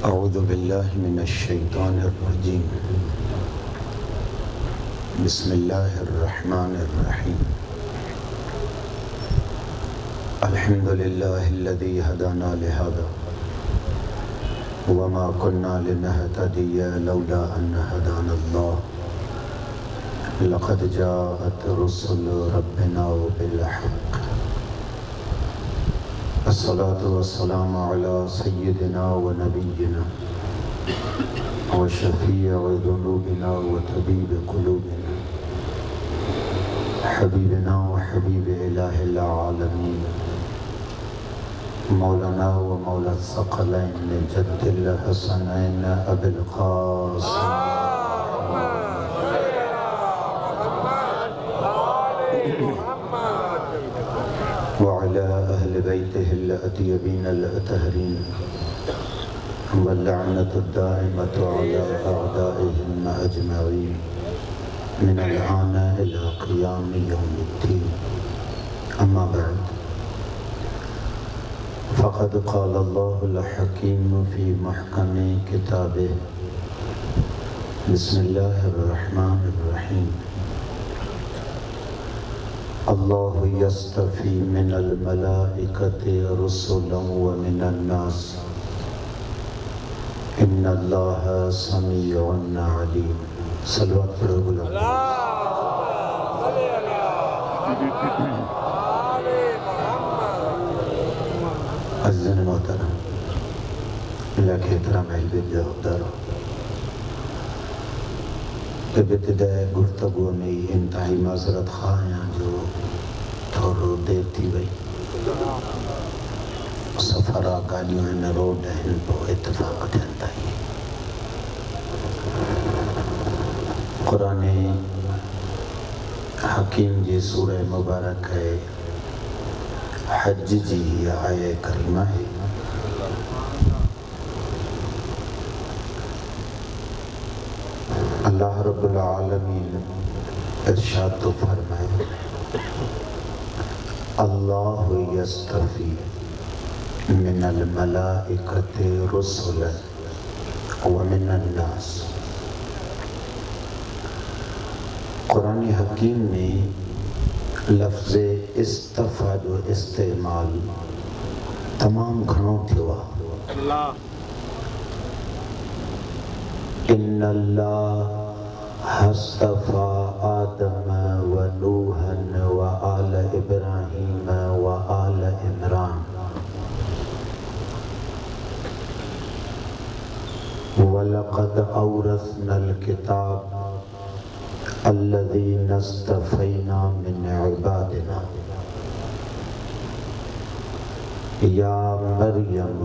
अऊज़ु बिल्लाहि मिनश्शैतानिर्रजीम। बिस्मिल्लाहिर्रहमानिर्रहीम। अल्हम्दुलिल्लाहिल्लज़ी हदाना लिहाज़ा वमा कुन्ना लिनहतदिया लौला अन हदानल्लाह। लक़द जाअत रुसुलु रब्बिना बिल हक़्क़। अस्सलातु वस्सलामु अला सय्यिदिना व नबिय्यिना व शफ़ीइ ज़ुनूबिना व तबीब क़ुलूबिना हबीबिना व हबीब इलाहिल आलमीन मौलाना व मौला सक़लैन जद्दिल हसनैन अबिल क़ासिम वअला अहलि बैतिहिल अत्यबीनल अतहरीन वल्लअनतु दाइमतु अला अअदाइहिम अजमईन मिनल आन इला क़ियाम यौमिद्दीन। अम्मा बअद फ़क़द क़ालल्लाहुल हकीम फ़ी महकमि किताबिहि। बिस्मिल्लाहिर्रहमानिर्रहीम। अल्लाहु यस्तफ़ी मिनल मलाइकति रुसुलन व मिनन नास इन्नल्लाहा समीउन अलीम। सल्लल्लाहु अलैहि वसल्लम। अज़ीज़ मोहतरम लख एहतराम अहल इब्तिदाए गुफ्तगू में इंतहाई माज़रत ख़्वाह हैं जो थोरो देर थी वई। सफ़र गाड़ियों न रोड हैं पोइ इत्तफ़ाक़ थियनि था। क़ुरान हकीम जी सूरह मुबारक है हज जी आया करीमा है। अल्लाह रब्बुल आलमीन इरशाद तो फरमाए अल्लाहु यस्तफ़ी मिनल मलाइकति रुसुलन व मिनन नास। कुरान हकीम में लफ्ज़ इस्तफ़ा जो इस्तेमाल तमाम घणो थियो आहे। इन्नल्लाह हस्तफ़ा आदम व नूहन व आल इब्राहीम व आल इमरान वलक़द औरसनल किताब अल्लज़ीना इस्तफ़ैना मिन इबादिना या मरियम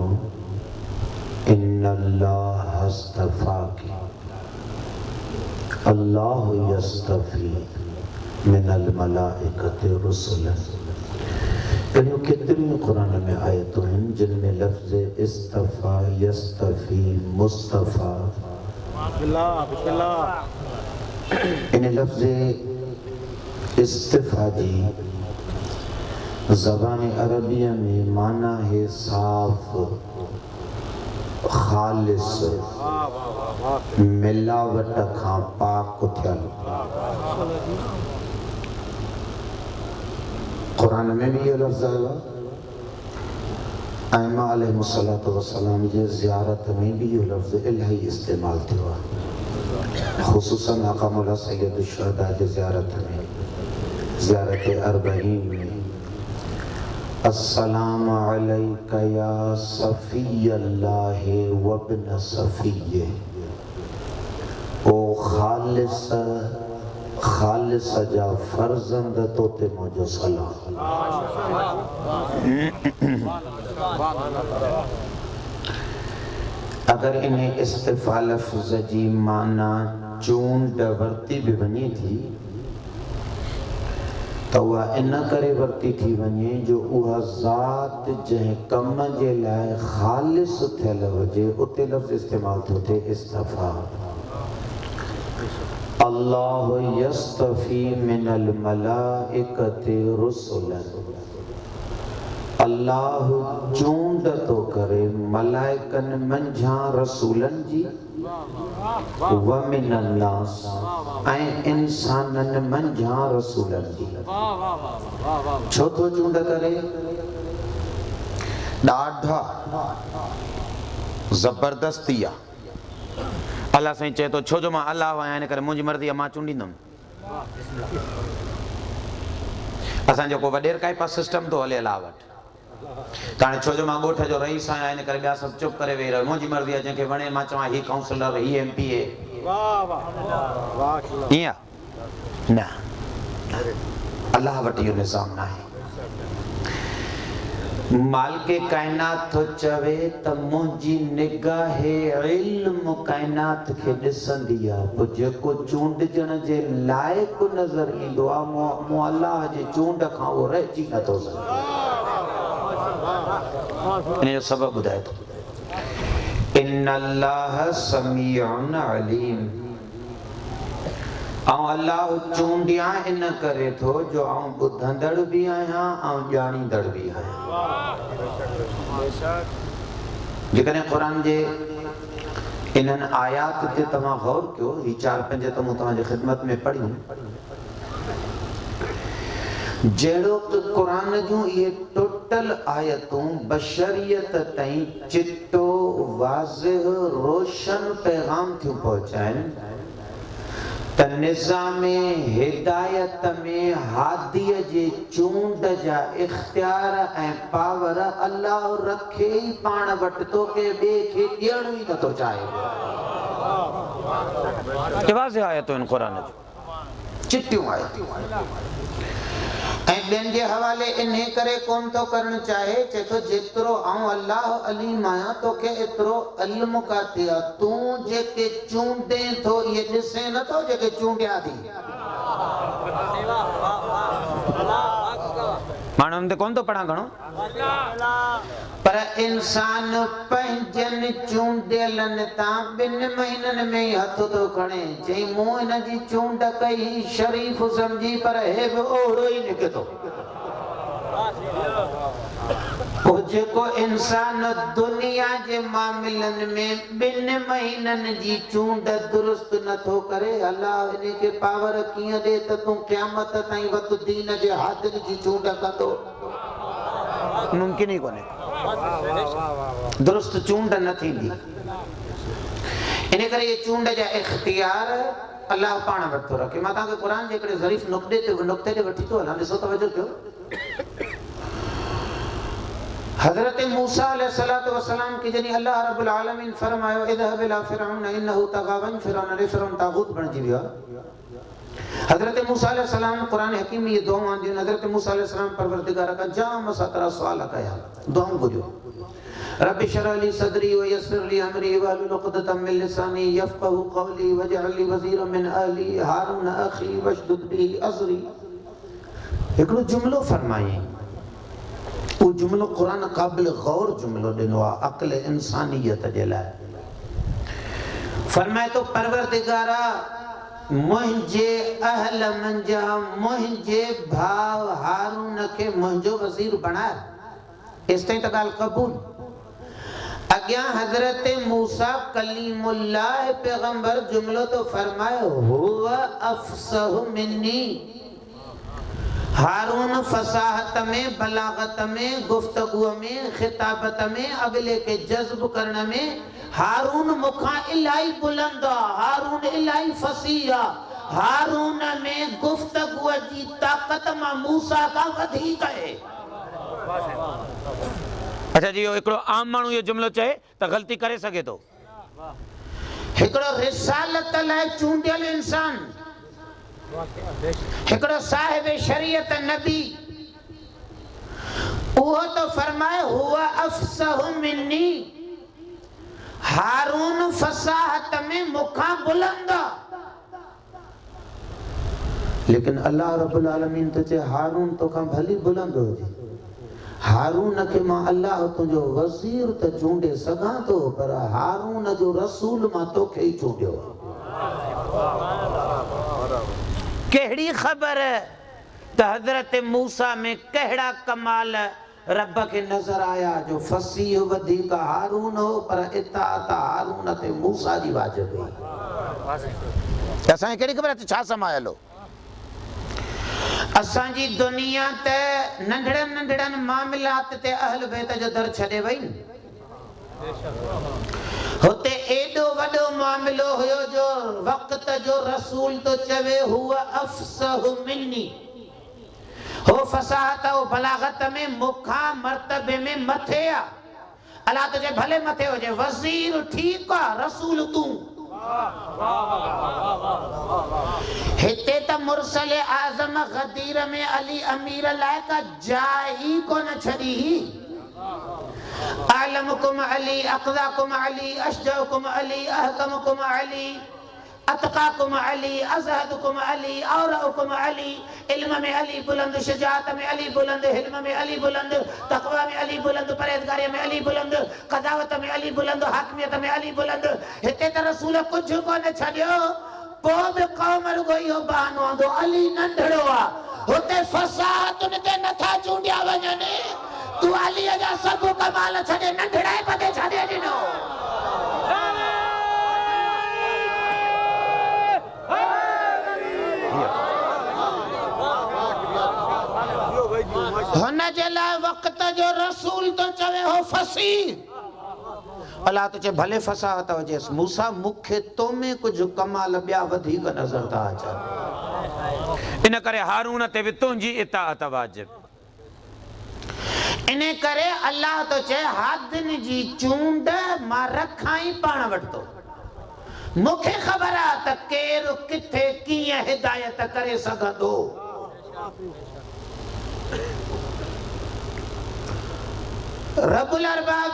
इन्नल्लाह हस्तफ़ाकी अल्लाहु यस्तफ़ी मिनल मलाइकति रुसुलन। यानी कितनी कुरान में आयतों हैं जिनमें लफ्ज़ इस्तफ़ा यस्तफ़ी मुस्तफ़ा इन लफ्ज़ इस्तफ़ा जी ज़बान अरबिया में माना है साफ़ खालिस मिलावट खां पाक थियल। कुरान में भी ये लफ्ज़ आयो आहे। आइमा अलैहिमुस्सलातु वस्सलाम जी ज़ियारत में भी ये लफ्ज़ इलाही इस्तेमाल थियो आहे। ख़ुसूसन आका मौला सैयद शुहदा जी ज़ियारत में ज़ियारत अर्बईन में अस्सलामु अलैका या सफ़ियल्लाहि व इब्न सफ़िय्यिह। ओ खालिस जा फर्जंद तोते मुझो सलाम। अगर इन्हें इस्तिफ़ा लफ्ज़ जी माना चूंड वरती भी वञे थी तो वह इन करे वरती थी वञे जो उहा ज़ात जंहिं कम जे लाइ ख़ालिस थियल हुजे उते लफ़्ज़ इस्तेमाल थो थिए इस्तफ़ा। अल्लाहु यस्तफ़ी मिनल मलाइकति रुसुलन। अल्लाह चूंड तो करे मलाइकन मंझा रसूलन जी व मिनन नास ऐं इंसानन मंझा रसूलन जी। छो तो चूंड करे? ॾाढा ज़बरदस्ती आहे। अल्लाह साईं चए तो छो जो मां अल्लाह आहियां इन करे मुंहिंजी मर्ज़ी आहे मां चूंडींदुमि। असां जेको वॾेर काइपा सिस्टम तो हले अलाह वटि त हाणे छो जो मां ॻोठ जो रईस आहियां इन करे ॿिया सभु चुप करे वेही रहियो, मुंहिंजी मर्ज़ी आहे, जंहिंखे वणे मां चवां ही काउंसलर ही MPA। ईअं न, अल्लाह वटि इहो निज़ाम न आहे। मालिक काइनात तो चवे त मुंहिंजी निगाह इल्म काइनात खे ॾिसंदी आहे, पोइ जेको चूंडजण जे लाइक़ नज़र ईंदो आहे मूं अल्लाह जे चूंड खां उहो रहिजी नथो सघे। इन जो सबबु ॿुधाए थो, इन्नल्लाह समीउन अलीम। ऐं अल्लाह चूंडिया इन करे थो जो आऊं ॿुधंदड़ बि आहियां ऐं ॼाणींदड़ बि आहियां। जेकॾहिं क़ुरान जे इन्हनि आयात ते तव्हां गौर कयो, ही 4-5 त मूं तव्हांजे ख़िदमत में पढ़ियूं, जहिड़ो कि क़ुरान जूं इहे टोटल आयतूं बशरियत ताईं चिट्टो वाज़िह रोशन पैगाम थियूं पहुचाइनि त निज़ाम हिदायत में हादीअ जे चूंड जा इख्तियार ऐं पावर अल्लाह रखे ई पाण वटि, तो के ॿिए खे ॾियणो ई नथो चाहे। वाज़िह आयतूं आहिनि क़ुरान जूं, चिटियूं आयतूं। ऐं ॿियनि जे हवाले इन करे कोन थो करणु चाहे, चए थो जेतिरो आऊं अल्लाह अलीम आहियां तोखे एतिरो इल्म काथे आहे, तूं जेके चूंडे थो इहे ॾिसे नथो जेके चूंडिया थी। माण्हुनि ते कोन थो पढ़ां घणो, पर इंसान पंहिंजनि चूंडियलनि तां 2 महीननि में ई हथ थो खणे, चई मूं हिन जी चूंड कई शरीफ़ सम्झी, पर हे बि ओड़ो ई निकितो। पोइ जेको इंसान दुनिया जे मामलनि में 2 महीननि जी चूंड दुरुस्त नथो करे, अल्लाह इन खे पावर कीअं ॾे त तूं क़यामत ताईं वत दीन जे हादिर जी चूंड कंदो? मुमकिन ई कोन्हे, दुरुस्त चूंड न थींदी। इन करे ये चूंड जा इख्तियार अल्लाह पाण वटि थो रखे। मां तव्हांखे क़ुरान जे हिकिड़े ज़रीफ़ नुक़्ते ते वठी थो हलां, ॾिसो तवजो कयो। हज़रत मूसा अलैहिस्सलातु वस्सलाम की जॾहिं अल्लाह रब्बुल आलमीन फरमायो इज़हब इला फ़िरऔन इन्नहु तग़ा, वञ फ़िरऔन ॾे, फ़िरऔन ताग़ूत बणिजी वियो आहे। हज़रत मूसा अलैहिस्सलाम क़ुरान हकीम में ये दुआऊं आंदियूं आहिनि। हज़रत मूसा अलैहिस्सलाम परवरदिगार खां जाम सतरा सुवाल कया, दुआऊं घुरियो, रब्बि इश्रह ली सदरी व यस्सिर ली अमरी वहलुल उक़दतम मिन लिसानी यफ़क़हू क़ौली वजअल ली वज़ीरम मिन अहली हारून अख़ी वशदुद बिही अज़री। हिकिड़ो जुमिलो फरमाई, वो जुमिलो क़ुरान क़ाबिल गौर जुमिलो ॾिनो आहे अक़ल इंसानियत जे लाइ। फरमाए तो परवरदिगारा मुंहिंजे अहल मंझा मुंहिंजे भाउ हारून खे मुंहिंजो वज़ीर बणाए। एसिताईं त ॻाल्हि क़बूल। अॻियां हज़रत मूसा कलीमुल्लाह पैगंबर जुमिलो तो फरमाए हुव अफ़सहु मिन्नी। हारून फसाहत में, बलागत में, गुफ्तगू में, खिताबत में, अगले के जज्ब करण में हारून मुखां इलाही बुलंद आहे, हारून इलाही फसीह आहे, हारून में गुफ्तगू जी ताक़त मां मूसा खां वधीक आहे। अच्छा जी, हिकिड़ो आम माण्हू इहो जुमिलो चए त ग़लती करे सघे थो। हिकिड़ो रिसालत लाइ चूंडियल इंसान, हिकिड़ो साहिब शरीयत नबी, उहो तो फरमाए हुआ अफ़सहु मिन्नी। हारून फसाहत में मुखां बुलंद, लेकिन अल्लाह रब्बुल आलमीन तो चए हारून तो खां भली बुलंद हुजे। हारून के मां अल्लाह तुंहिंजो वज़ीर त चूंडे सघां थो, पर हारून जो रसूल मां तोखे ई चूंडियो। कहिड़ी ख़बर त हज़रत मूसा में कहिड़ा कमाल रब के नजर आया जो फसीह वधीक हारून हो पर इताअत हारून ते मूसा जी वाजिब हुई। असांखे कहिड़ी ख़बर आहे छा समायल हो। असांजी दुनिया ते नंढड़न नंढड़न मामलात ते अहल बैत जो दर छॾे वई। होते एडो वडो मामलो हुयो जो वक्त जो रसूल तो चवे हुआ अफसहु मिन्नी, हो फसाहत हो बलागत में मुखा मर्तबे में मथे आ। अल्लाह तुझे भले मथे हो जे वजीर ठीक आ रसूल तू हिते त मुरसल आजम गदीर में अली अमीर लायका जाई को न छड़ी। आलमकुम अली अक़दाकुम अली अशजाकुम अली अहकमकुम अली अतकाकुम अली अज़हदकुम अली औरउकुम अली। इल्म में अली बुलंद, शजाअत में अली बुलंद, हिल्म में अली बुलंद, तक़वा में अली बुलंद, परहेज़गारी में अली बुलंद, क़दावत में अली बुलंद, हाकिमियत में अली बुलंद। हिते त रसूल कुछ को न छड़ियो को बि क़ौम रुगो इहो बहानो आंदो अली नंढड़ो आ। होते फसाद ते नथा चूंडिया वञनि, तू अली जा सब कमाल छड़े नंढड़ाई पते छड़े ॾिनो। हुन जे लाइ वक़्त जो रसूल तो चवे हो फसीह। अल्लाह तुझे भले फसाहत हुजेसि मूसा मूंखे तो में कुछ कमाल ॿिया वधीक नज़र था अचनि। इन करे हारून ते बि तुंहिंजी इताअत वाजिब। इन करे अल्लाह तो चए हादिन जी चूंड मां रखाई पाण वटतो। मूंखे ख़बर आहे त केरु किथे कीअं हिदायत करे सघंदो। रब्बुल अरबाब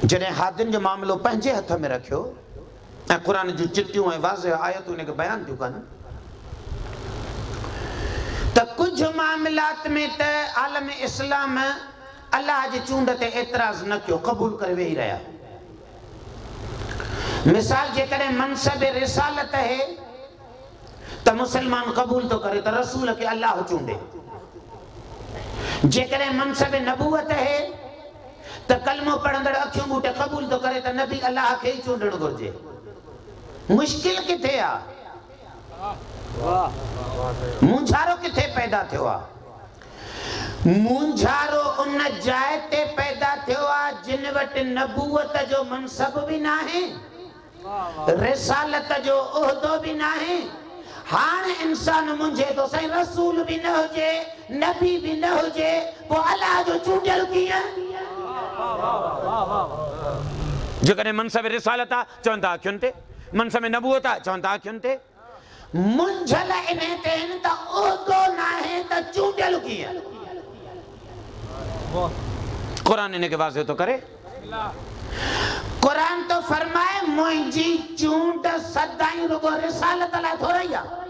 जॾहिं हादिन जो मामलो पंहिंजे हथ में रखियो ऐं क़ुरान जूं चिटियूं ऐं वाज़िह आयतूं इनखे बयान थियूं कनि त कुझु मामलात में त आलम इस्लाम अल्लाह जी चूंड ते एतिराज़ न कयो, क़बूल करे वेही रहिया। मिसाल जेकॾहिं मनसब रिसालत है त मुसलमान क़बूल तो करे त रसूल खे अल्लाह चूंडे। जेकॾहिं मनसब नबूवत है त कलमो पढ़ंदड़ अखियूं ॿूटे क़बूल तो करे त नबी अल्लाह खे ई चूंडणु घुरिजे। मुश्किल किथे आ? मुंझारो किथे पैदा थियो आ? मुंझारो उन जाइ ते पैदा थियो आ जिन वटि नबूवत जो मनसब भी ना है, रिसालत जो उहदो भी ना है। हाण इंसान मुंझे तो सही रसूल भी न हुजे, नबी भी न हुजे, पो अल्लाह जो चूंडियल कीअं? जेकॾहिं मनसब रिसालत आहे चवनि था अखियुनि ते, मनसब नबूवत आहे चवनि था अखियुनि ते। मुंझल इन्हे ते हिन त उहदो ना है त चूंडियल कीअं? क़ुरान इनखे वाज़िह तो करे। कुरान तो फरमाए मुंहिंजी चूंड सदाई रुगो रिसालत लाइ थोरई आहे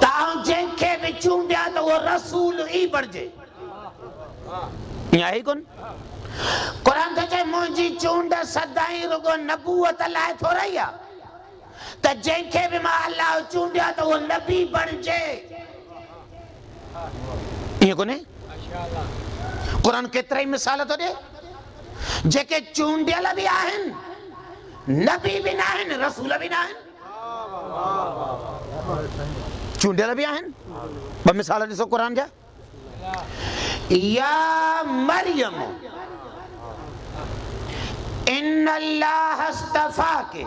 त आऊं जंहिंखे बि चूंडिया त उहो रसूल ई बणिजे। ईअं आहे ई कोन। कुरान तो चए मुंहिंजी चूंड सदाई रुगो नबूवत लाइ थोरई आहे त जंहिंखे बि मां अल्लाह चूंडिया त उहो नबी बणिजे। ईअं कोन्हे। कुरान केतिरा ई मिसाल थो ॾे जेके चूंडियल भी आहिनि, नबी भी ना आहिनि, रसूल भी ना आहिनि। चूंडियल भी आहिनि। ॿ मिसाल ॾिसो क़ुरान जा। या मरियम इन्नल्लाह अस्तफाके,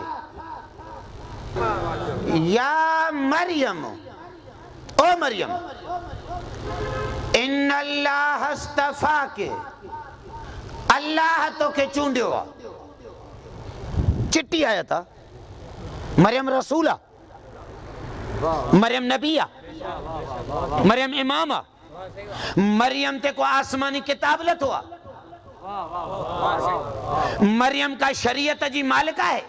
या मरियम ओ मरियम इन्नल्लाह अस्तफाके, अल्लाह तोखे चूंडियो आ। चिट्ठी आयत आहे। मरियम रसूल आहे, मरियम नबी आहे, मरियम इमाम आहे, मरियम ते को आसमानी किताब लथो आहे, मरियम का शरीयत जी मालिक आहे।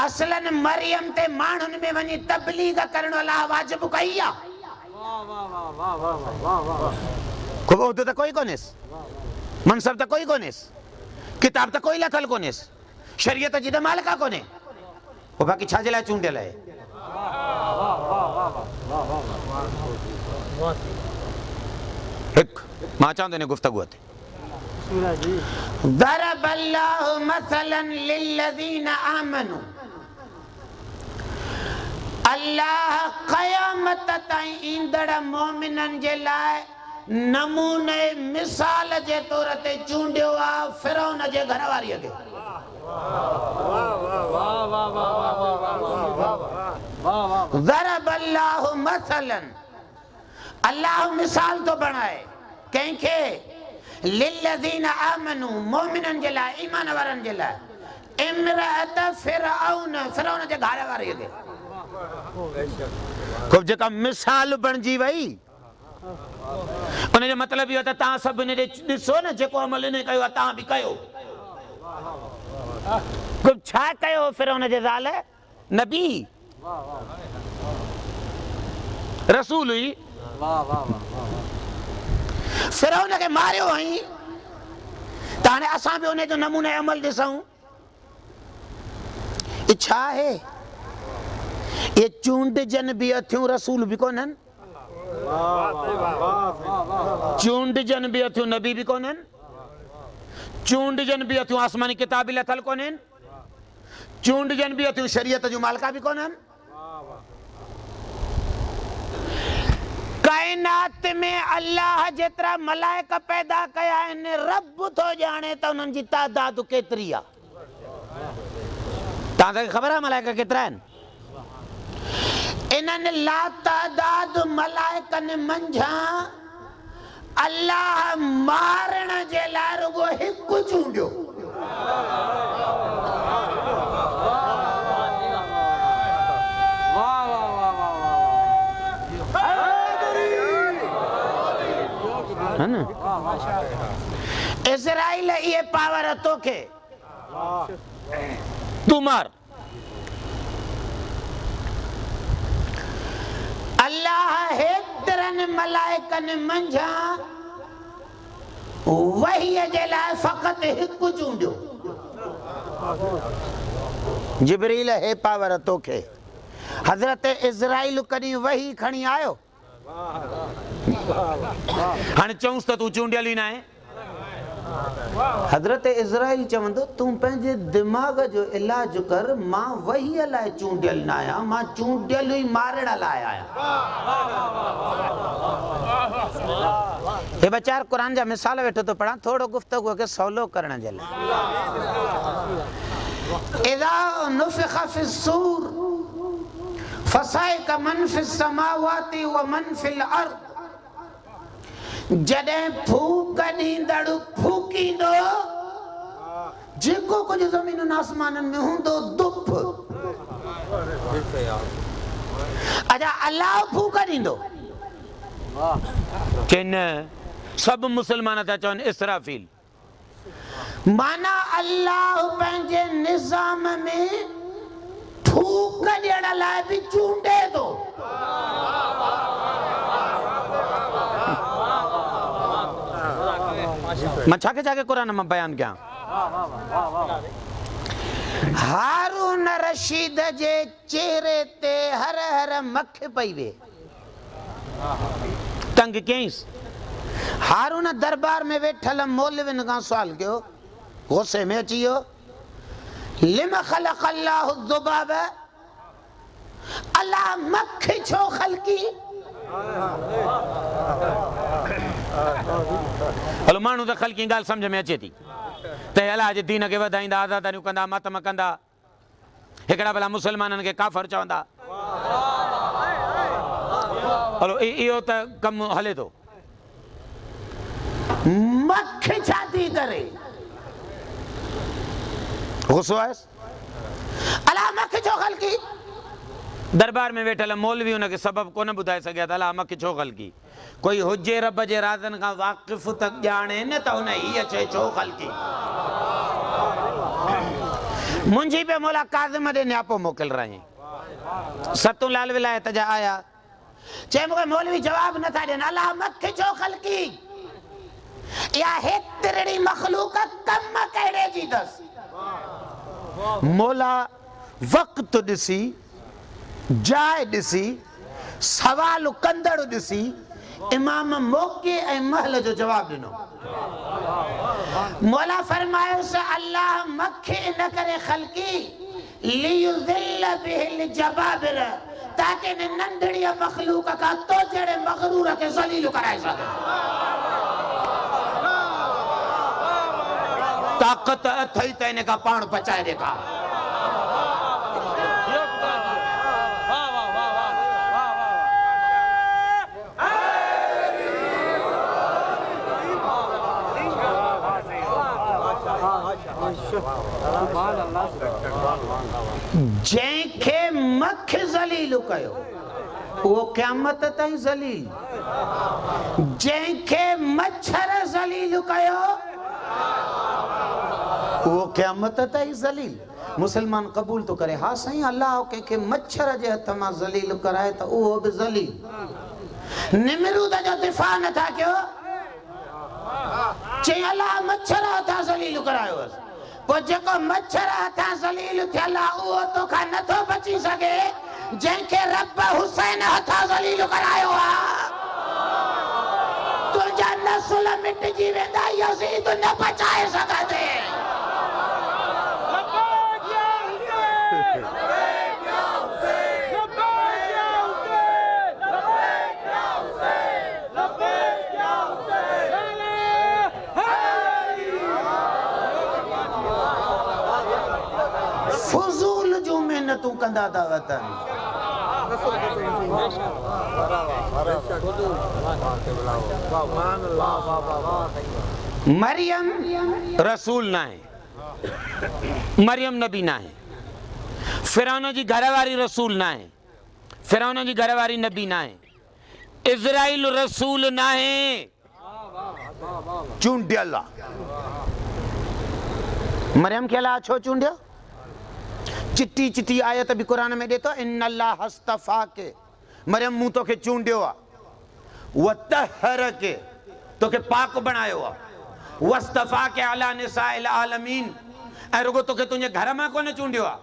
असलन मरियम ते माण्हुनि में वञी तबलीग करण अल्लाह वाजिब कई आहे। को उहदो त कोई कोन्हेसि, मनसब त कोई कोन्हेसि, किताब त कोई लथल कोन्हेसि, शरीयत जी त मालिका कोन्हे, पोइ बाक़ी छा जे लाइ चूंडियल आहे? मां चाहते ने गुफ्तगू थे दरबल्लाहु मसलन लिल्लज़ीना आमनू अल्लाह क़यामत ताईं ईंदड़ मोमिनन जे लाइ नमूने मिसाल जे तौर ते चूंडियो आहे फिरौन जे घरवारीअ खे दरबल्लाहु मसलन अल्लाह मिसाल तो बणाए कंहिंखे लिल्लज़ीना आमनू मोमिनन जे लाइ ईमान वारनि जे लाइ इमरात फिरौन जे घरवारीअ खे ख़ूब जेका मिसाल बणिजी वई उन जो मतिलबु इहो त तव्हां सभु इन ॾे ॾिसो न जेको अमल इन कयो आहे तव्हां बि कयो ख़ूब छा कयो फिरौन जे ज़ाल नबी रसूल हुई फिरौन खे मारियो हई त हाणे असां बि उन जो नमूने अमल ॾिसूं छा आहे ये चूंडजन भी अथियूं रसूल भी कोन्हनि चूंडजन भी अथियूं नबी भी कोन्हनि चूंडजन भी अथियूं आसमानी किताब लथल कोन्हनि चूंडजन भी अथियूं शरीयत जूं मालिका भी कोन्हनि कायनात में अल्लाह जेतिरा मलाइका पैदा कया आहिनि रब थो ॼाणे त उन्हनि जी तादाद केतिरी आहे तव्हांखे ख़बर आहे मलाइका केतिरा आहिनि इन्हनि लातादाद मलाइकनि मंझां अल्लाह मारण जे लाइ रुगो हिकु चूंडियो है ना इज़राइल ये पावर तोखे तू मार अल्लाह हेतिरनि मलाइकनि मंझां वहीअ जे लाइ फ़क़ति हिकु चूंडियो जिब्रील हे पावर तोखे हज़रत इज़राइल कॾहिं वही खणी आयो हाणे चऊंसि त तूं चूंडियल ई न आहे हज़रत इज़राइल चवंदो तूं पंहिंजे दिमाग़ जो इलाज कर मां वहीअ लाइ चूंडियल न आहियां मां चूंडियल ई मारण लाइ आहियां हे बचार क़ुरान जा मिसाल वेठो थो पढ़ां थोरो गुफ़्तगू खे सवलो करण जे लाइ इज़ा नुफ़िख़ फ़िस्सूर फ़साइक़ मन फ़िस्समावाति व मन फ़िल अर्द जॾहिं फूक ॾींदड़ फूकींदो जेको कुझु ज़मीनुनि आसमाननि में हूंदो दुफ अच्छा अल्लाह फूक ॾींदो के न सभु मुस्लमान था चवनि इसराफील माना अल्लाह पंहिंजे निज़ाम में फूक ॾियण लाइ बि चूंडे थो मां छा के क़ुरान मां बयान कयां हारून रशीद जे चेहरे ते हर हर मख पई वे तंग कयईंसि हारून दरबार में वेठल मौलविन खां सुवाल कयो गुस्से में अची वियो लिम ख़लक़ अल्लाहु ज़ुबाब अल्लाह मख छो ख़लक़ी हलो माण्हू त ख़लक़ी ॻाल्हि सम्झ में अचे थी त अलाह जे दीन खे वधाईंदा आज़ादारियूं कंदा मातम कंदा हिकिड़ा भला मुस्लमाननि खे काफ़र चवंदा हलो इहो त कमु हले थो मख छा थी करे गुस्सो आहे अलाह मख छो ख़लक़ी दरबार में वेठल मौलवी हुनखे सबब कोन ॿुधाए सघिया त अलाह मख छो ख़लक़ी कोई हुजे रब जे राज़नि खां वाक़िफ़ त ॼाणे न त हुन हीअ शइ छो ख़लक़ी मुंहिंजी पे मौला काज़िम ॾे नियापो मोकिल रही सतू लाल विलायत जा आया चए मूंखे मौलवी जवाब नथा ॾियनि अलाह मख छो ख़लक़ी या हेतिरी मख़लूक कम कहिड़े जी अथसि मौला वक़्तु ॾिसी जाइ ॾिसी सवाल कंदड़ ॾिसी इमाम मौके ऐं महल जो जवाब ॾिनो। मौला फरमायो से अल्लाह मखे इन करे ख़ल्क़ी लियुज़िल्ल बिहिल जबाबिर, ताकि इन नंढड़ी मखलूक का तो जड़े मगरूर के ज़लील कराए सके। ताकत अथई त इन का पाण बचाए देखा। जंहिंखे मख ज़लील कयो वो क़यामत ताईं ज़लील, जंहिंखे मच्छर ज़लील कयो वो क़यामत ताईं ज़लील। मुसलमान क़बूल तो करे, हाँ साईं अल्लाह कंहिंखे मच्छर जे हथ मां ज़लील कराए त उहो बि ज़लील। निमरूद जो दिफ़ा नथा कयो, चई अल्लाह मच्छर हथां ज़लील करायो। पोइ जेको मच्छर हथां ज़लील थियल आहे उहो तोखां नथो बची सघे, जंहिंखे रब हुसैन हथां ज़लील करायो आहे। तुंहिंजा नसुल मिटजी वेंदा, यज़ीद न बचाए सघंदे। फुज़ूल जूं मेहनतूं कंदा था वतन। मरियम रसूल ना है, मरियम नबी ना है, फिरौन जी घरवारी रसूल ना है, फिरौन जी घरवारी नबी ना है, इज़राइल रसूल ना है, चूंडियल। मरियम के अलावा छो चूंडियो? चिट्टी चिट्टी आयत भी कुरान में ॾे थो, इन्नल्लाह हस्तफ़ा के, मरियम मूं तोखे चूंडियो आहे, वतहर के तोखे पाक बणायो आहे, वस्तफ़ा के अला निसाइल आलमीन, ऐं रुगो तोखे तुंहिंजे घर में कोन चूंडियो आहे,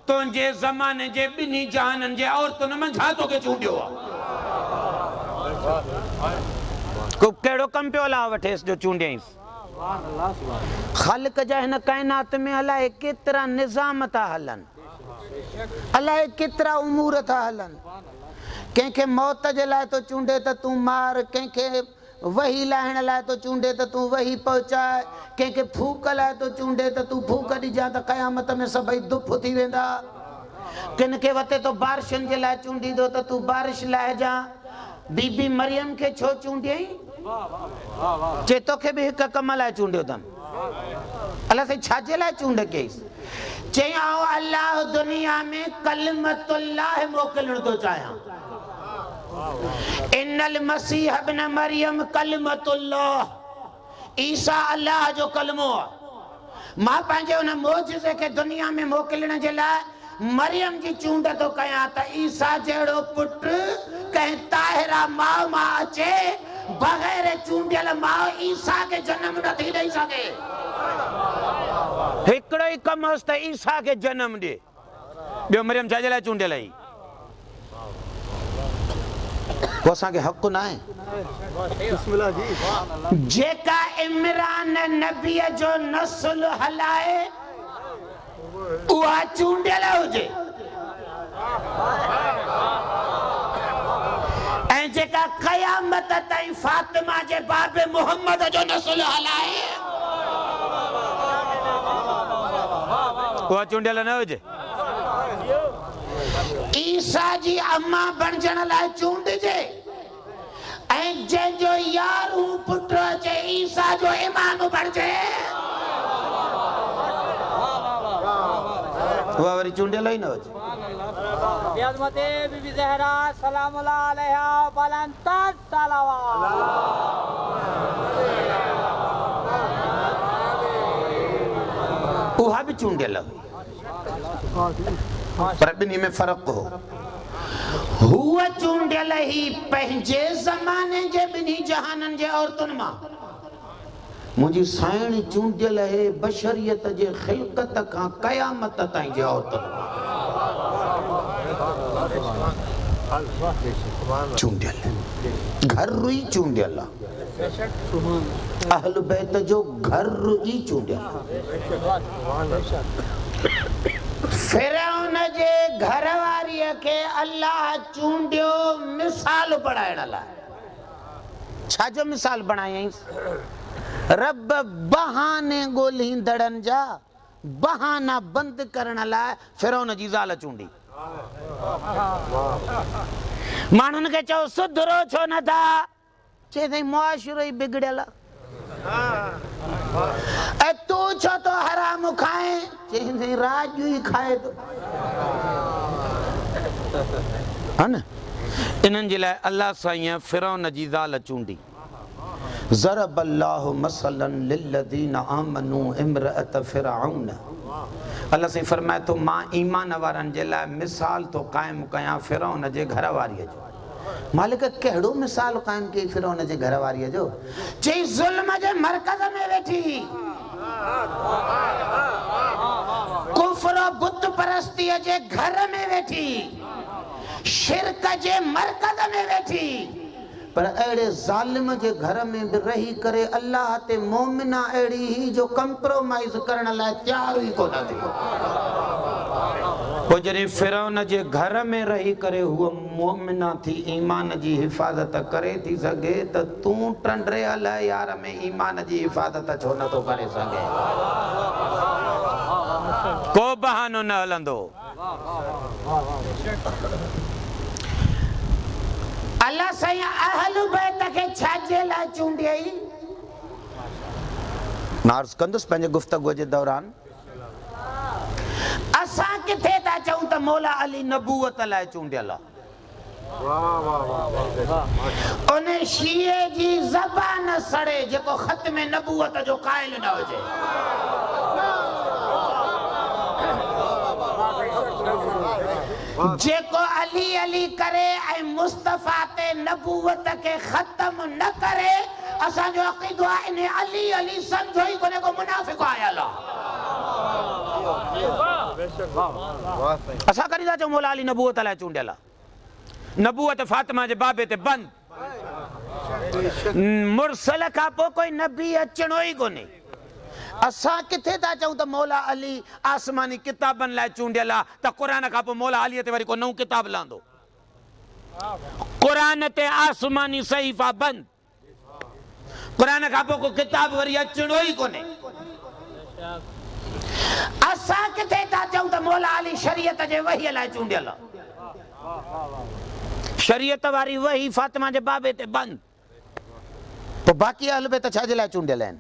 तुंहिंजे ज़माने जे ॿिन्ही जहाननि जे औरतुनि मंझां तोखे चूंडियो आहे। को कहिड़ो कमु पियो हलाए वठेसि जो चूंडियईंसि? ख़ल्क़ जा हिन काइनात में अलाए केतिरा निज़ाम था हलनि, अलाए केतिरा उमूर था हलनि। कंहिंखे मौत जे लाइ तो चूंडे त तूं मार, कंहिंखे वही लाहिण लाइ तो चूंडे त तूं वही पहुचाए, कंहिंखे फूक लाइ तो चूंडे त तूं फूक ॾिजां त क़यामत में सभई दुफ थी वेंदा। किन खे वते तो बारिशनि जे लाइ चूंडींदो त तूं बारिश लाहिजां। बीबी मरियम खे छो चूंडियई? चे तोखे बि हिक कम लाइ चूंडियो अथनि। अलाह साईं छाजे लाइ चूंड कयईसि? चई आऊं अल्लाह दुनिया में कलमतुल्लाह मोकिलण थो चाहियां। इन्नल मसीह इब्न मरियम कलमतुल्लाह, ईसा अल्लाह जो कलमो आहे। मां पंहिंजे उन मौजज़े खे दुनिया में मोकिलण जे लाइ मरियम जी चूंड तो कयां त ईसा जहिड़ो पुटु कंहिं ताहिरा माउ मां अचे, बग़ैर चूंडियल माउ ईसा के जन्म नथी ॾेई सघे। हिकिड़ो ई कमु होसि त ईसा खे जन्म ॾे, ॿियो मरियम छाजे लाइ चूंडियल आई? को असांखे हक़ न आहे? जेका इमरान नबीअ जो नस्ल हलाए उहा चूंडियल हुजे, ऐं जेका क़यामत ताईं फातिमा जे बाबे मोहम्मद जो नस्ल हलाए उहा चूंडियल न हुजे। ईसा जी अम्मा बणजण लाइ चूंडजे, ऐं जंहिंजो यारूं पुटु अचे ईसा जो इमाम बणजे, उहा वरी चूंडियल ई न हुजे। हज़रते बीबी ज़हरा सलामुल्लाह अलैहा बुलंद सलावत, उहा भी चूंडियल हुई, पर ॿिन्ही में फ़र्क़ु हो। हुआ चूंडियल ही पंहिंजे ज़माने जे ॿिन्ही जहाननि जे औरतुनि मां। मुंहिंजी साइण चूंडियल है बशरियत जे ख़िलक़त खां क़यामत ताईं जे औरतुनि मां। चूंडियल घर ई चूंडियल अहल बैत जो घर ई चूंडियल फिरौन जे घर वारीअ खे अल्लाह चूंडियो मिसाल पढ़ाइण लाइ। छाजो मिसाल बणायईंस? रब बहाने ॻोल्हींदड़नि जा बहाना बंदि करण लाइ फिरौन जी ज़ाल चूंडी। माण्हुनि खे चओ सुधरो छो नथा? चए थई मुआशिरो ई बिगड़ियल ऐं तूं छो तो हराम खाए? चए थई राजू ई खाए थो। हा न, इन्हनि जे लाइ अल्लाह साईं फिरौन जी ज़ाल चूंडी। ज़रब अल्लाहु मसलन लिल्लज़ीना आमनू इम्रअत फिरऔन। अल्लाह साईं फरमाए थो मां ईमान वारनि जे लाइ मिसाल थो क़ाइमु कयां फिरौन जे घर वारीअ जो। मालिक कहिड़ो मिसाल क़ाइमु कई फिरौन जे घर वारीअ जो? चई ज़ुल्म जे मरकज़ में वेठी, कुफ्र बुत परस्तीअ जे घर में वेठी, शिरक जे मरकज़ में वेठी, पर अहिड़े ज़ालिम जे घर में बि रही करे अल्लाह ते मोमिना अहिड़ी ही जो कंप्रोमाइज़ करण लाइ तयार ई कोन थी। पोइ जॾहिं फिरौन जे घर में रही करे हूअ मोमिना थी ईमान जी हिफ़ाज़त करे थी सघे त तूं टंडरे हल यार में ईमान जी हिफ़ाज़त छो नथो करे सघे? को बहानो न हलंदो। अल्लाह साईं अहल बैत खे छाजे लाइ चूंडियई? नार्स कंदुसि पंहिंजे गुफ़्तगूअ जे दौरान। असां किथे था चऊं त मौला अली नबूवत लाइ चूंडियल आहे? उन शीए जी ज़बान सड़े जेको ख़त्म नबूवत जो क़ाइल न हुजे। जेको अली अली करे ऐं मुस्तफ़ा ते नबूवत खे ख़त्म न करे, असांजो अक़ीदो आहे इन अली अली सम्झो ई कोन्हे, को मुनाफ़िक़ आयल आहे। असां कॾहिं था चऊं मौला अली नबूवत लाइ चूंडियल आहे? नबूवत फातिमा जे बाबे ते बंदि। मुरसल खां पोइ कोई नबी अचणो ई कोन्हे। असां किथे था चऊं त मौला अली आसमानी किताबनि लाइ चूंडियल आहे त क़ुरान खां पोइ मौला अलीअ ते वरी को नऊं किताब लहंदो? क़ुरान ते आसमानी सहीफ़ा बंदि। क़ुरान खां पोइ को किताब वरी अचणो ई कोन्हे। असां किथे था चऊं त मौला अली शरीयत जे वहीअ लाइ चूंडियल आहे? शरीयत वारी वही फातिमा जे बाबे ते बंदि। पोइ बाक़ी अहल बैत छाजे लाइ चूंडियल आहिनि?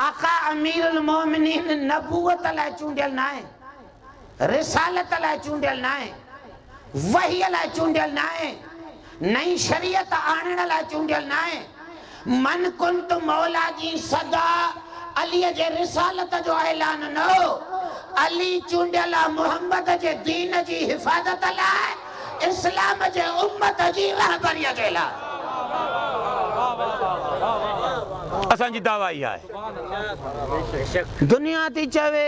आका अमीरुल मोमिनीन नबूवत लाइ चूंडियल न आहे, रिसालत लाइ चूंडियल न आहे, वहीअ लाइ चूंडियल न आहे, नई शरीयत आणण लाइ चूंडियल न आहे। मन कुंत मौला जी सदा अलीअ जे रिसालत जो ऐलान न हो। अली चूंडियल आहे मुहम्मद जे दीन जी हिफ़ाज़त लाइ, इस्लाम जे उम्मत जी रहबरीअ जे लाइ। असांजी दावा इहा आहे। दुनिया थी चवे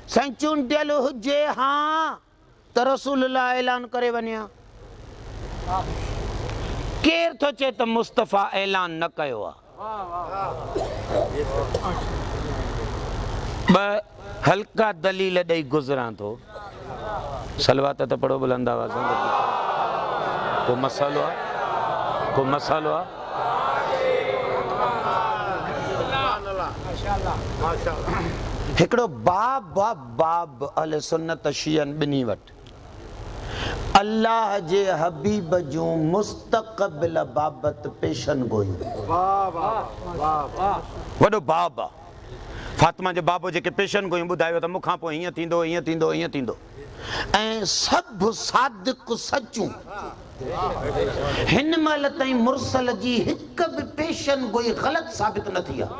साईं चूंडियल हुजे हा त रसूलुल्लाह ऐलान करे वञा। केरु थो चए त मुस्तफ़ा ऐलान न कयो आहे? ॿ हल्का दलील ॾेई गुज़रां थो। सलवात त पढ़ो बुलंद आवाज़ में। को मसालो आहे? को मसालो आहे? हिकिड़ो बाब अहले सुन्नत शियन ॿिन्ही वटि अल्लाह जे हबीब जूं मुस्तक़बिल बाबत पेशन गोयूं। वॾो बाब आहे। फातिमा जे बाबो जेके पेशन गोयूं ॿुधायो त मूंखां पोइ हीअं थींदो, हीअं थींदो, हीअं थींदो। ऐं सभु सादिक सचूं। हिन महिल ताईं मुरसल जी हिकु बि पेशन गोई ग़लति साबित न थी आहे।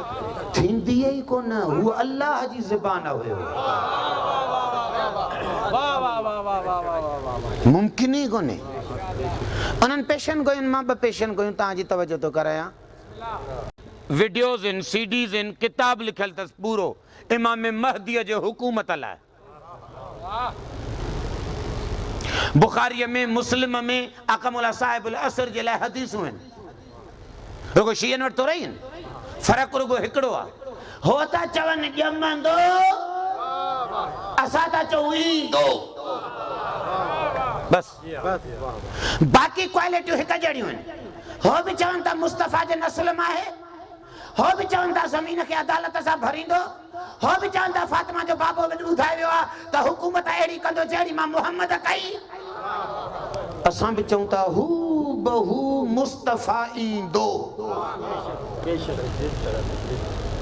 थींदी ई कोन, हू अल्लाह जी ज़बान हुयो। मुमकिन ई कोन्हे। उन्हनि पेशन गोयुनि मां ॿ पेशन गोयूं तव्हांजी तवजो थो करायां। वीडियोज़ आहिनि, सीडीज़ आहिनि, किताब लिखियल अथसि पूरो इमाम महदीअ जे हुकूमत लाइ। बुखारी में मुस्लिम में अकमुल साहिबुल असर जे लाइ हदीसूं आहिनि। रुगो शीयन वटि तो रही आहिनि, फ़र्क़ु रुगो हिकिड़ो आहे, हो था चवनि ॼमंदो, असां था चऊं ईंदो, बस। बाक़ी क्वालिटियूं हिकु जहिड़ियूं आहिनि। हो बि चवनि था मुस्तफ़ा जे नस्ल मां आहे, हो बि चवनि था ज़मीन खे अदालत सां भरींदो, हो बि चवनि था फातिमा जो बाबो ॿुधाए वियो आहे त हुकूमत अहिड़ी कंदो जहिड़ी मां मुहम्मद कई। असां बि चऊं था हू बहु मुस्तफ़ा ईंदो।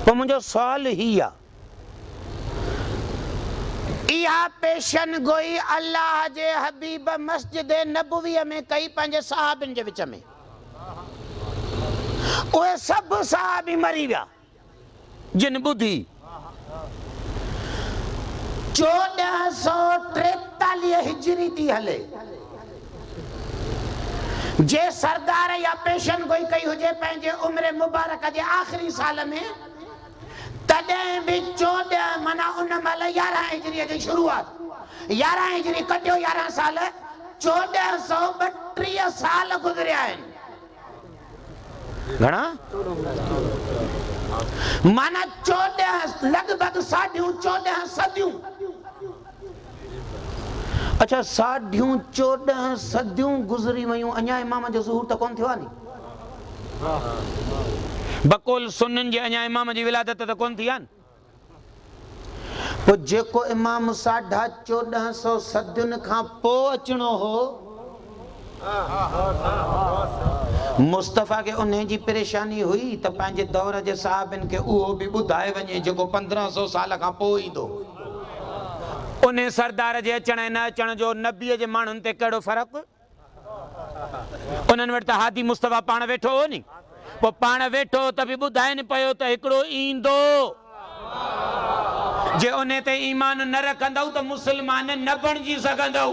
पोइ मुंहिंजो सुवाल ही आहे, इहा पेशन गोई अल्लाह जे हबीब मस्जिद नबवीअ में कई पंहिंजे सहाबनि जे विच में, उहे सभु सहाबी मरी विया जिन ॿुधी। 1443 हिजरी थी हले, जे सरदार या पेशन गोई कई हुजे पंहिंजे उम्र मुबारक जे आख़िरी साल में, तॾहिं बि 14 माना उन महिल 11 हिजरीअ जी शुरूआत, 11 हिजरी कटियो 11 साल, 1432 साल गुज़रिया आहिनि। घणा माना 14 लॻभॻि 14.5 सदियूं। अच्छा, 14.5 सदियूं गुज़री वयूं, अञा इमाम जो ज़ुहूर त कोन थियो आहे नी। बकुल सुन्ननि जे अञा इमाम जी विलादत त कोन थी आहे। पोइ जेको इमाम 1450 सदियुनि खां पोइ अचणो हो, मुस्तफ़ा खे उन जी परेशानी हुई त पंहिंजे दौर जे साहबनि खे उहो बि ॿुधाए वञे जेको 1500 साल खां पोइ ईंदो। उन सरदार जे अचण ऐं न अचण जो नबीअ जे माण्हुनि ते कहिड़ो फ़र्क़ु? उन्हनि वटि त हादी मुस्तफ़ा पाण वेठो हो नी, पोइ पाण वेठो त बि ॿुधाइनि पियो त हिकिड़ो ईंदो। जे उन ते ईमान न रखंदव त मुस्लमान न बणिजी सघंदव।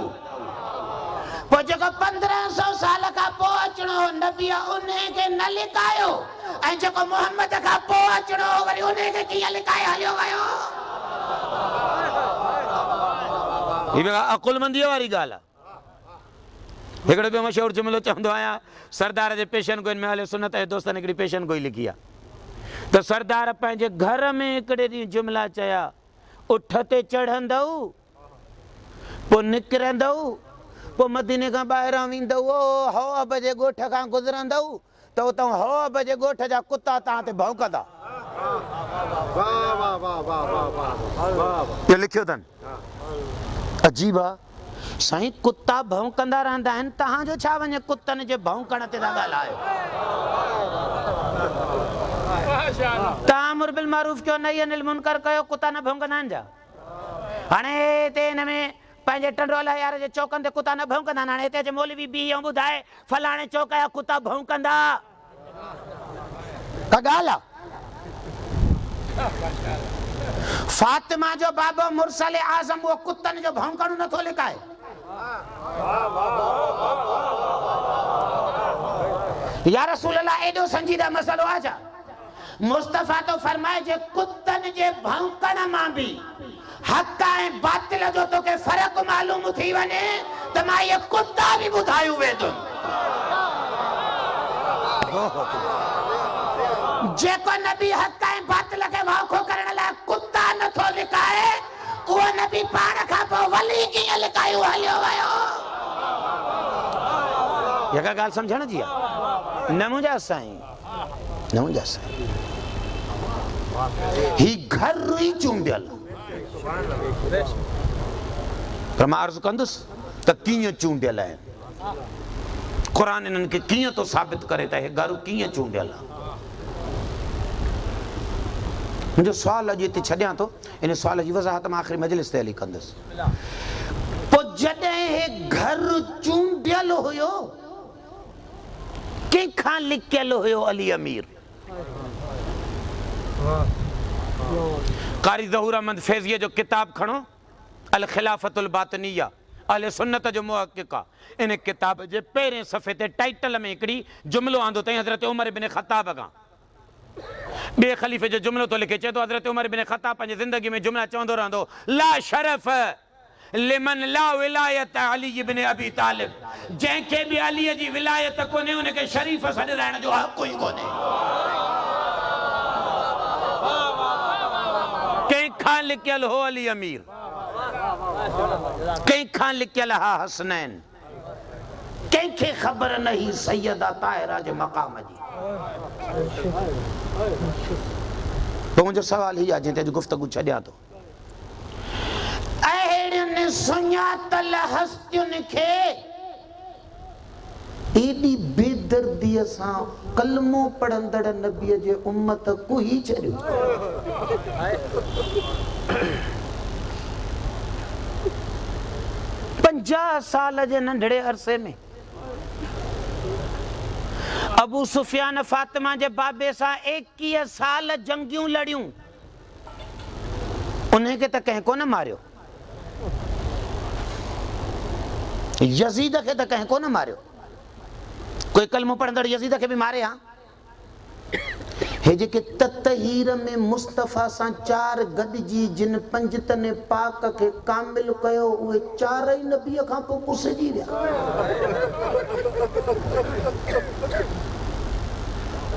पोइ जेको 1500 साल खां पोइ अचणो हो, नबी उन खे न लिकायो, ऐं जेको मुहम्मद खां पोइ अचणो हो वरी उन खे कीअं लिकाए हलियो वियो? हीअ अकुलमंदीअ वारी ॻाल्हि आहे। हिकिड़ो ॿियो मशहूरु जुमिलो चवंदो आहियां, सरदार जे पेशन गोइनि में हले सुनत जे दोस्तनि हिकिड़ी पेशन गोई लिखी आहे त सरदार पंहिंजे घर में हिकिड़े ॾींहुं जुमिला चया, उठ ते चढ़ंदव, पोइ निकिरंदव, पोइ मदीने खां ॿाहिरां वेंदव, हौअब जे ॻोठ खां गुज़रंदव त उतां हौअब जे ॻोठ जा कुता तव्हां ते भौंकंदा। इहो लिखियो अथनि। अजीब आहे साईं, कुता भौंकंदा रहंदा आहिनि, तव्हांजो छा वञे कुतनि जे भौंकण ते था ॻाल्हायो? तामुर बिल मारूफ कयो, नही अनिल मुनकर कयो, कुता न भौंकंदा आहिनि जा? हाणे हिते हिन में पंहिंजे टंडोला यार जे चौकनि ते कुता न भौंकंदा आहिनि। हाणे हिते जे मौलवी बि ऐं ॿुधाए फलाणे चौक जा कुता भौंकंदा, का ॻाल्हि आहे? फातिमा जो बाबो मुरसल आज़म वो कुतनि जो भौंकणो नथो लिकाए। या रसूल अल्लाह, एॾो संजीदा मसलो आहे छा? मुस्तफ़ा तो फरमाए जे कुतनि जे भौंकण मां बि हक़ ऐं बातिल जो तोखे फ़र्क़ु मालूम थी वञे त मां इहे कुता बि ॿुधायूं वेंदुमि। जेको नबी हक़ ऐं बातिल खे वाखो करण लाइ कुता नथो लिकाए, उहो नबी पाण खां पोइ वली कीअं लिकायूं हलियो वियो? जेका ॻाल्हि सम्झण जी आहे न मुंहिंजा साईं, न मुंहिंजा साईं, ही घर ई चूंडियल। पर मां अर्ज़ु कंदुसि त कीअं चूंडियल आहिनि, क़ुर इन्हनि खे कीअं थो साबित करे त हे घर कीअं चूंडियल आहे। मुंहिंजो सुवालु अॼु हिते छॾियां थो, इन सुवाल जी वज़ाहत मां आख़िरी मजलिस ते हली कंदुसि। पोइ जॾहिं हे घर चूंडियल हुयो, कंहिंखां लिकियल हुयो? अली अमीर। कारी ज़हूर अहमद फैज़िया जो किताब खणो, अल खिलाफ़तुल बातनिया, अहले सुन्नत जो मुहक़िक़ आहे। इन किताब जे पहिरें सफ़े ते टाइटल में हिकिड़ी जुमिलो आंदो अथई हज़रत उमर बिन ख़त्ताब खां। ॿिए ख़लीफ़े जो जुमिलो थो लिखे, चए थो हज़रत उमर बिन ख़त्ताब पंहिंजी ज़िंदगी में जुमिला चवंदो रहंदो, ला शरफ़ लिमन ला विलायत अली इब्न अबी तालिब, जंहिंखे बि अलीअ जी विलायत कोन्हे उनखे शरीफ़ सॾ रहण जो हक़ ई कोन्हे। कंहिंखां लिखियल हो अली अमीर, कंहिंखां लिखियल हा हसनैन, कंहिंखे ख़बर न ही सैयदा ताहिरा जे मक़ाम जी। तो मुंहिंजो सवाल ही आहे जंहिं ते गुफ़्तगू छॾियां थो, अहिड़ियुनि सुञातल हस्तियुनि खे एॾी बेदर्दीअ सां कलमो पढ़ंदड़ नबीअ जे उम्मत कुही छॾियो। 50 साल जे नंढड़े अरसे में अबू सुफियान फातिमा जे बाबे सां 21 साल जंगियूं लड़ियूं, उनखे त कंहिं कोन मारियो, यज़ीद खे त कंहिं कोन मारियो। कोई कलमो पढ़ंदड़ यज़ीद खे बि मारे हा? हे जेके ततहीर में मुस्तफ़ा सां 4 गॾिजी जिन पंजतने पाक खे कामिल कयो, उहे 4 ई नबीअ खां पोइ पुसजी विया।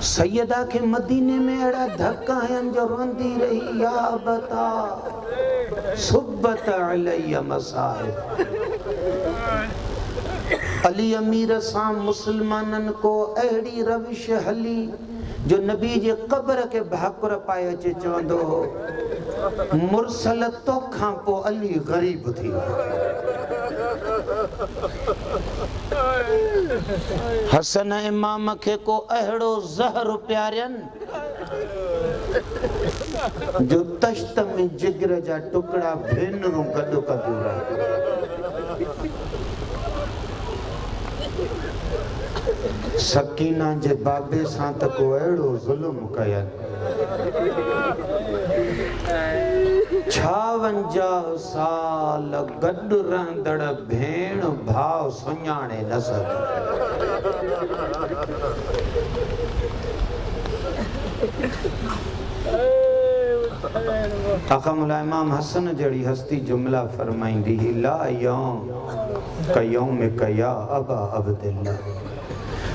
सैयदा खे मदीने में अहिड़ा धक आहिनि जो रोंदी रही, या अबता सुब्बत अलैया मसाइब। अली अमीर सां मुसलमाननि को अहिड़ी रविश हली जो नबी जे क़ब्र के भाकुर पाए अचे चवंदो हो, मुरसल तोखां पोइ अली ग़रीब थी वियो। हसन इमाम खे को अहिड़ो ज़हर प्यारियनि जो तश्त में जिगर जा टुकड़ा भेनरूं गॾु कंदियूं रहियूं। सकीना जे बाबे सां त को अहिड़ो ज़ुल्म कयनि, 56 साल गॾु रहंदड़ भेण भाउ सुञाणे न सघे। अक़मुल इमाम हसन जहिड़ी हस्ती जुमला फरमाईंदी ही, ला यौम कयौमिक या अबा अब्दिल्लाह।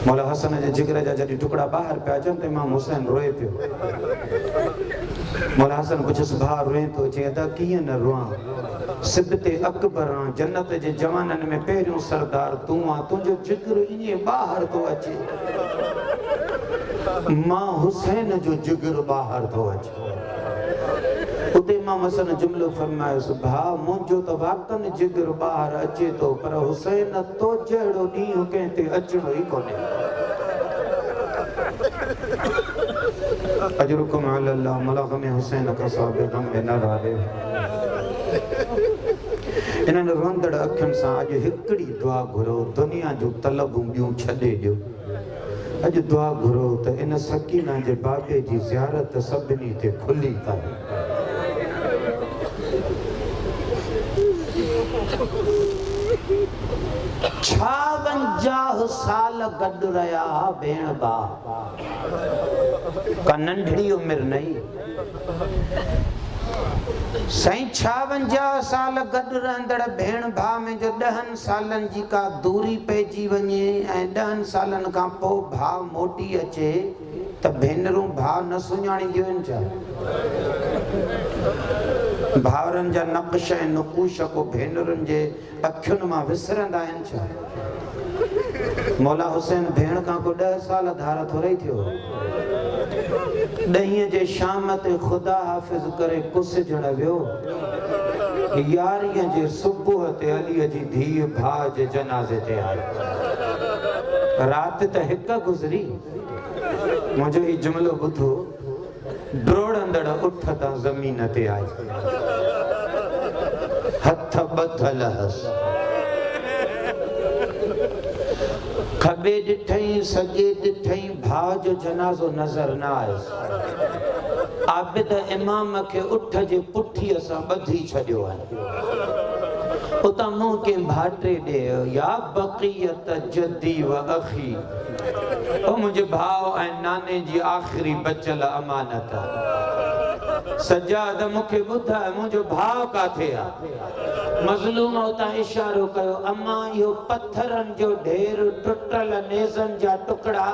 मौला हसन जे जिगर जा जॾहिं टुकड़ा ॿाहिरि पिया अचनि त इमाम हुसैन रोए पियो। मौला हसन पुछियुसि, भाउ रोए थो? चई, अदा कीअं न रोआं, सिबते अकबर आं, जन्नत जे जवाननि में पहिरियों सरदार तूं आं, तुंहिंजो जिगर ईअं ॿाहिरि थो अचे, मां हुसैन जो जिगर ॿाहिरि थो अचे। उते इमाम हसन जुमलो फरमायोसि, भाउ मुंहिंजो त वाकई जिगर ॿाहिरि अचे थो, पर हुसैन तो जहिड़ो ॾींहुं कंहिं ते अचणो ई कोन्हे। अजरुकुम अल्लाह मलगम हुसैन का साबिक़ में न रहे। इन्हनि रोंदड़ अखियुनि सां अॼु हिकिड़ी दुआ घुरो, दुनिया जूं तलबूं ॿियूं छॾे ॾियो। अॼु दुआ घुरो त इन सकीना जे बाबे जी ज़ियारत सभिनी ते खुली पवे। 56 साल गॾु रहिया भेण भाउ, का नंढड़ी उमिरि नहीं साईं। 56 साल गॾु रहंदड़ भेण भाउ में जो 10 सालनि जी का दूरी पइजी वञे ऐं 10 सालनि खां पोइ भाउ मोटी अचे त भेनरूं भाउ न सुञाणींदियूं आहिनि छा? भाउरनि जा नक़्श ऐं नुक़ूश को भेनरुनि जे अखियुनि मां विसरंदा आहिनि छा? मौला हुसैन भेण खां को 10 साल धार थोरे थियो। 10 जे शाम ते ख़ुदा हाफ़िज़ करे कुसजण वियो, 11 जे सुबुह ते अलीअ जी धीउ भाउ जे जनाज़े ते आई। राति त हिकु गुज़री। मुंहिंजो ही जुमलो ॿुधो, ड्रोड़ंदड़ उठ तां ज़मीन ते आई, हथ ॿधल हस, खबे ॾिठई सॼे ॾिठई, भाउ जो जनाज़ो नज़र न आयुसि। आबिद इमाम खे उठ जे पुठीअ सां ॿधी छॾियो आहे। उतां मुंहुं कंहिं भाटे ॾे, या बक़ियत जद्दी व अख़ी, ओ मुंहिंजे भाउ ऐं नाने जी आख़िरी बचियल अमानत। सजाद मूंखे ॿुधाए मुंहिंजो भाउ काथे आ? मज़लूम उतां इशारो कयो, अम्मा इहो पत्थरनि जो ढेर, टुटल नेज़नि जा टुकड़ा,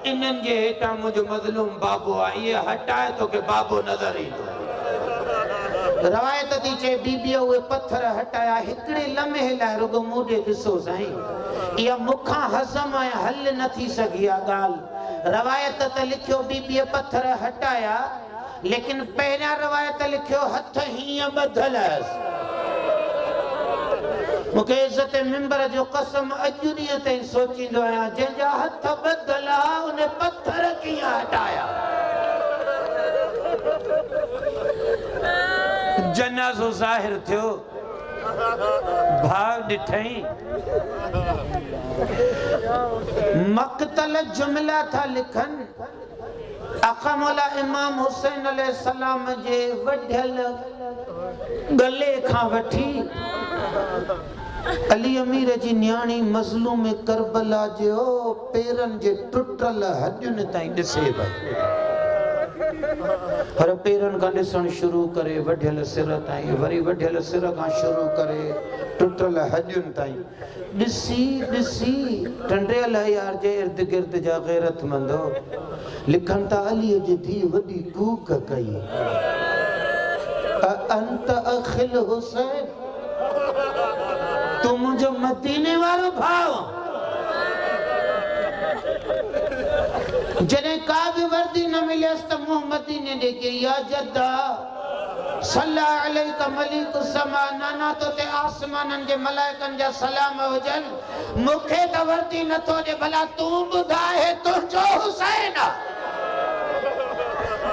इन्हनि जे हेठां मुंहिंजो मज़लूम बाबो आहे, इहे हटाए तोखे बाबो नज़र ईंदो। रवायत थी चए बीबीअ उहे पत्थर हटाया, हिकिड़े लम्हे लाइ रुगो मूं ॾे ॾिसो साईं, इहा मूंखां हज़म ऐं हल न थी सघी आहे ॻाल्हि। रवायत त लिखियो बीबीअ पत्थर हटाया, लेकिन पहिरियां रवायत लिखियो हथ हीअं ॿधल हुअसि। मूंखे इज़त मिंबर जो कसम अॼु ॾींहं ताईं सोचींदो आहियां, जंहिंजा हथ ॿधल आहे उन पत्थर कीअं हटाया? जनाज़ो ज़ाहिर थियो, भाउ ॾिठई, मक़तल जुमिला था लिखनि, आका मौला इमाम हुसैन अलैहिस्सलाम जे वढियल गले खां वठी अली अमीर जी न्याणी मज़लूम करबला जो पेरनि जे टुटल हॾियुनि ताईं ॾिसे पई। हर पेरनि खां ॾिसणु शुरू करे वढियल सिर ताईं, वरी वढियल सिर खां शुरू करे टुटल हॾियुनि ताईं ॾिसी ॾिसी टंडियल यार जे इर्द गिर्द जा गैरतमंदो लिखनि था, अलीअ जी धीउ वॾी कूक कई, अंत अखिल हुसैन, तू मुंहिंजो मदीने वारो भाउ। जॾहिं का बि वर्दी न मिलियसि त मुंहुं मदीने ॾे के, या जद्दा सल्ला अलैका मलिक समा, नाना तो ते आसमाननि जे मलाइकनि जा सलाम हुजनि, मूंखे त वर्दी नथो ॾे, भला तूं ॿुधाए तुंहिंजो हुसैन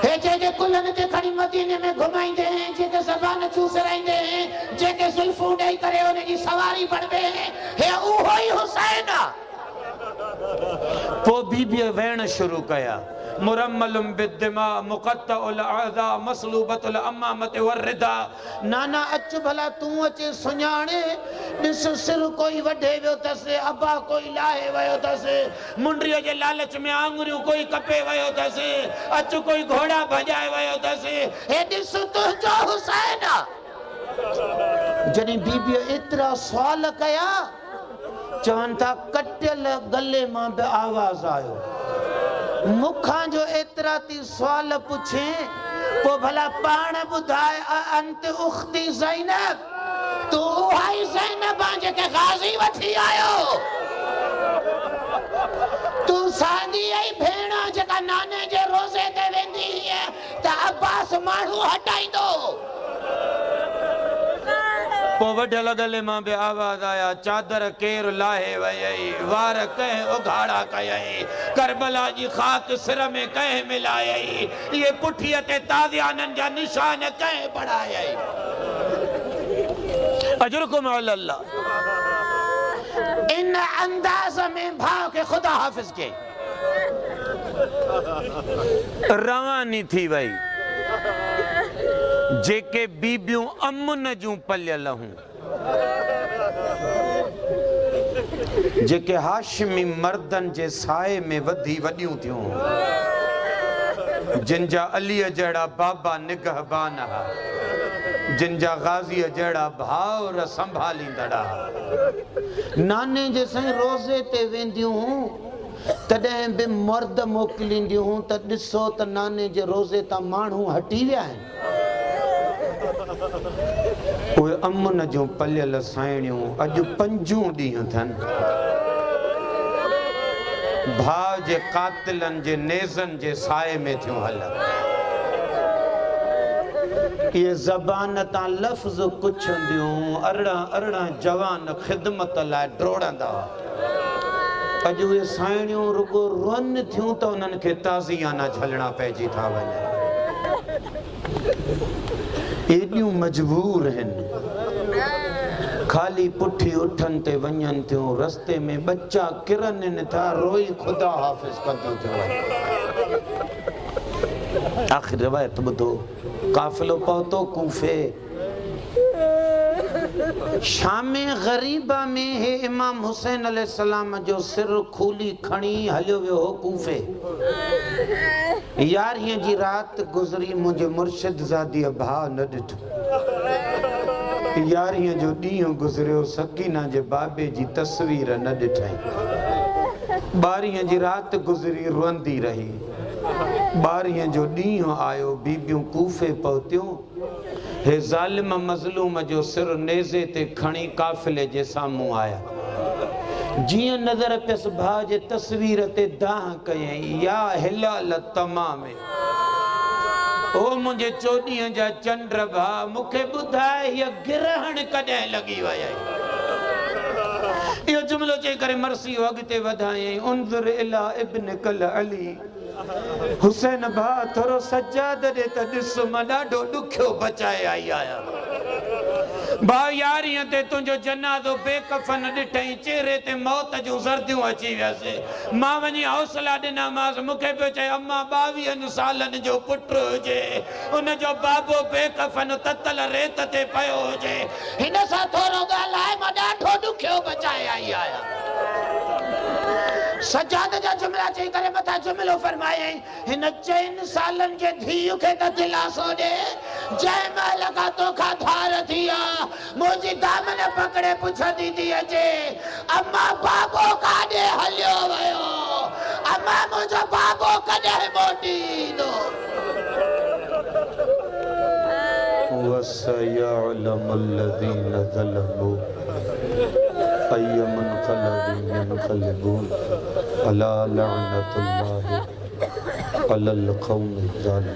हे जेके कुलनि ते खणी मदीने में घुमाईंदे हैं, जेके ज़बान चूसराईंदे हैं, जेके ज़ुल्फूं ॾेई करे उन जी सवारी बणबे हैं, हे उहो ई हुसैन आहे। पोइ बीबीअ वेण शुरू कया, मुरम्मलुम बिद्दिमा मुक़त्तउल अज़ा मसलूबतुल अम्मामत वरिदा, नाना अच भला तूं अचे सुञाणे, ॾिस सिर कोई वढे वियो अथसि, अबा कोई लाहे वियो अथसि, मुंडीअ जे लालच में आङुरियूं कोई कपे वियो अथसि, अच कोई घोड़ा भॼाए वियो अथसि, हे ॾिस तुंहिंजो हुसैन आहे। जॾहिं बीबीअ एतिरा सुवाल कया, चवनि था कटियल गले मां बि आवाज़ आयो, मुखां जो एतिरा थी सुवाल पुछे, पोइ भला पाण ॿुधाए, अंत उख्ती ज़ैनब, तू उहा ई ज़ैनब आहे जेके गाज़ी वठी आयो? तू साॻी आई भेण जेका नाने जे रोज़े ते वेंदी हुई त अब्बास माण्हू हटाईंदो? पोइ वढियल गले मां बि आवाज़ आया, चादर केरु लाहे वई, वार कंहिं उघाड़ा कयई, करबला जी ख़ाक सिर में कंहिं मिलायई, इहे पुठीअ ते ताज़ियाननि जा निशान कंहिं बढ़ायई। अजरुकुम अल्लाह। इन अंदाज़ में भाउ खे ख़ुदा हाफ़िज़ के रवानी थी वई। जेके बीबियूं अमुन जूं पलियल हूं, जेके हाशिमी मर्दनि जे साए में वधी वॾियूं थियूं, जिन जा अलीअ जहिड़ा बाबा निगहबान हुआ, जिन जा गाज़ीअ जहिड़ा भाउर संभालींदड़, नाने जे साईं रोज़े ते वेंदियूं हूं, तॾहिं बि मर्द मोकिलींदियूं हूं त ॾिसो त नाने जे रोज़े तां माण्हू हटी विया आहिनि। उहे अमुन जूं पलियल साइणियूं अॼु 5 ॾींहं थियनि, भाउ जे कातिलनि जे नेज़नि जे साए में थियूं हलनि। इहे ज़बान तां लफ़्ज़ कुझु हूंदियूं, अरिड़हं जवान ख़िदमत लाइ डोड़ंदा, अॼु उहे साइणियूं रुगो रुअनि थियूं त उन्हनि खे ताज़ियाना झलणा पइजी था वञनि। एॾियूं मजबूर आहिनि, ख़ाली पुठी उठनि ते वञनि थियूं, रस्ते में बच्चा किरनि था, रोई ख़ुदा हाफ़िज़ कंदियूं थियूं वञनि। आख़िर रवायत ॿुधो, काफ़िलो पहुतो कूफे, शाम ग़रीबा में हे इमाम हुसैन अलैहिस्सलाम जो सिर खूली खणी हलियो वियो हो कूफे। 11 जी रात गुज़री मुंहिंजे मुर्शिद ज़ादी भा न ॾिठो। 11 जो ॾींहुं गुज़रियो सकीना जे बाबे जी तस्वीर न ॾिठई। 12 जी रात गुज़री रोंदी रही। 12 जो ॾींहुं आयो बीबियूं कूफे पहुतियूं। हे ज़ालिम मज़लूम जो सिर नेज़े ते खणी काफ़िले जे साम्हूं आया। जियां नज़र पियस भाउ जे तस्वीर ते दाह कयई या हिलाल तमाम ओ मुंहिंजे 14 जा चंड भाउ मूंखे ॿुधाए हीअ गिरहण कॾहिं लॻी वई। इहो जुमिलो चई करे मरसी अॻिते वधायई। उनज़ुर इला इब्न कल अली हुसैन भाउ थोरो सजाद ॾे त ॾिस मां ॾाढो ॾुखियो बचाए आई आहियां। भाउ 11 ते तुंहिंजो जनाज़ो बेकफन ॾिठई। चेहरे ते मौत जूं ज़र्दियूं अची वियसि। मां वञी हौसला ॾिनामांसि। मूंखे पियो चए अम्मा 22 सालनि जो पुटु हुजे, उनजो बाबो बेकफन ततल रेत ते पियो हुजे। हिन सां थोरो ॻाल्हाए मां ॾाढो ॾुखियो बचाए आई आहियां। सजाद जा जुमिला चई करे मथा जुमिलो फरमायई। हिन 4 सालनि जे धीउ खे त दिलासो ॾे। जंहिं महिल खां तोखां धार थी आ मुंहिंजी दामन पकड़े पुछंदी थी अचे अम्मा बाबो काॾे हलियो वियो, अम्मा मुंहिंजो बाबो कॾहिं मोटी ईंदो। वसयअलमु الذين ظلموا أي منقلب ينقلبون ألا لعنة الله على القوم الظالمين।